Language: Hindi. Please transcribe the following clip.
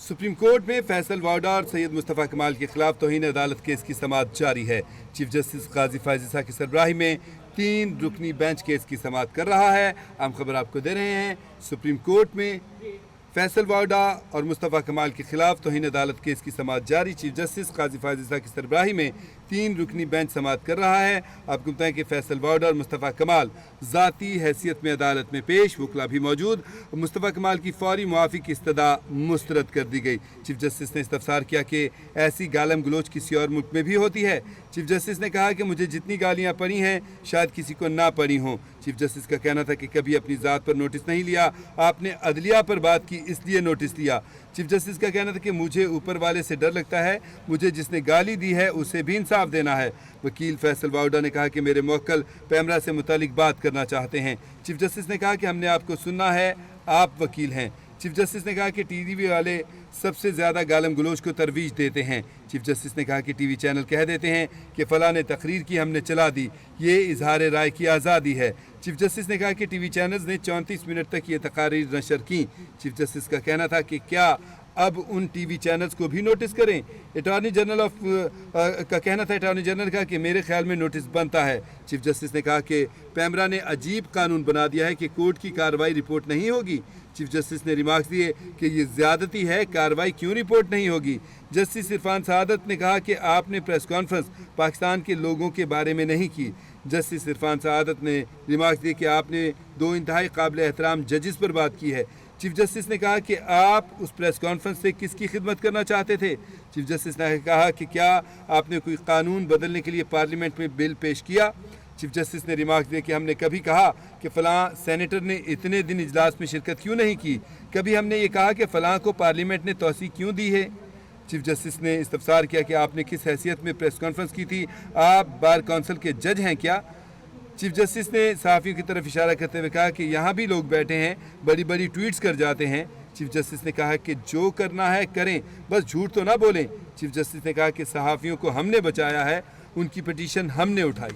सुप्रीम कोर्ट में फैसल वाडा और सैयद मुस्तफ़ा कमाल के खिलाफ तौहीन अदालत केस की समाअत जारी है। चीफ जस्टिस काजी फायज ईसा की सरबराही में 3 रुकनी बेंच केस की समाअत कर रहा है। अहम खबर आपको दे रहे हैं। सुप्रीम कोर्ट में फैसल वाडा और मुस्तफ़ा कमाल के खिलाफ तौहीन अदालत केस की समाअत जारी। चीफ जस्टिस काजी फायज ईसा की सरबराही में 3 रुकनी बेंच समाअत कर रहा है। आपको बताएं कि फैसल वाडा और मुस्तफ़ा कमाल ज़ाती हैसियत में अदालत में पेश, वकला भी मौजूद। मुस्तफ़ा कमाल की फौरी मुआफ़ी की इस्तदा मुस्तरद कर दी गई। चीफ जस्टिस ने इस्तफसार किया कि ऐसी गालम गलोच किसी और मुल्क में भी होती है। चीफ जस्टिस ने कहा कि मुझे जितनी गालियाँ पड़ी हैं शायद किसी को ना पड़ी हों। चीफ जस्टिस का कहना था कि कभी अपनी ज़ात पर नोटिस नहीं लिया, आपने अदलिया पर बात की इसलिए नोटिस लिया। चीफ जस्टिस का कहना था कि मुझे ऊपर वाले से डर लगता है, मुझे जिसने गाली दी है उसे भी इंसाफ देना है। वकील फैसल वाडा ने कहा कि मेरे मुवक्किल पैमरा से मुतालिक बात करना चाहते हैं। चीफ जस्टिस ने कहा कि हमने आपको सुनना है, आप वकील हैं। चीफ जस्टिस ने कहा कि टीवी वाले सबसे ज़्यादा गालम गलोच को तरवीज देते हैं। चीफ जस्टिस ने कहा कि टीवी चैनल कह देते हैं कि फ़लाँ ने तकरीर की, हमने चला दी, ये इजहार राय की आज़ादी है। चीफ जस्टिस ने कहा कि टीवी चैनल्स ने 34 मिनट तक ये तकारीर नशर की। चीफ जस्टिस का कहना था कि क्या अब उन टीवी चैनल्स को भी नोटिस करें। अटॉर्नी जनरल का कहना था, अटॉर्नी जनरल का कि मेरे ख्याल में नोटिस बनता है। चीफ जस्टिस ने कहा कि पैमरा ने अजीब कानून बना दिया है कि कोर्ट की कार्रवाई रिपोर्ट नहीं होगी। चीफ जस्टिस ने रिमार्क्स दिए कि ये ज़्यादती है, कार्रवाई क्यों रिपोर्ट नहीं होगी। जस्टिस इरफान सआदत ने कहा कि आपने प्रेस कॉन्फ्रेंस पाकिस्तान के लोगों के बारे में नहीं की। जस्टिस इरफान सआदत ने रिमार्क्स दिए कि आपने 2 इंतहाई काबिल एहतराम जजेस पर बात की है। चीफ जस्टिस ने कहा कि आप उस प्रेस कॉन्फ्रेंस से किसकी खिदमत करना चाहते थे। चीफ जस्टिस ने कहा कि क्या आपने कोई कानून बदलने के लिए पार्लियामेंट में बिल पेश किया। चीफ जस्टिस ने रिमार्क दिए कि हमने कभी कहा कि फ़लाँ सेनेटर ने इतने दिन इजलास में शिरकत क्यों नहीं की, कभी हमने ये कहा कि फ़लाँ को पार्लियामेंट ने तौसीक क्यों दी है। चीफ जस्टिस ने इस्तफसार किया कि आपने किस हैसियत में प्रेस कॉन्फ्रेंस की थी, आप बार काउंसिल के जज हैं क्या। चीफ जस्टिस ने सहाफ़ियों की तरफ इशारा करते हुए कहा कि यहाँ भी लोग बैठे हैं, बड़ी बड़ी ट्वीट्स कर जाते हैं। चीफ जस्टिस ने कहा कि जो करना है करें, बस झूठ तो ना बोलें। चीफ जस्टिस ने कहा कि सहाफ़ियों को हमने बचाया है, उनकी पिटीशन हमने उठाई।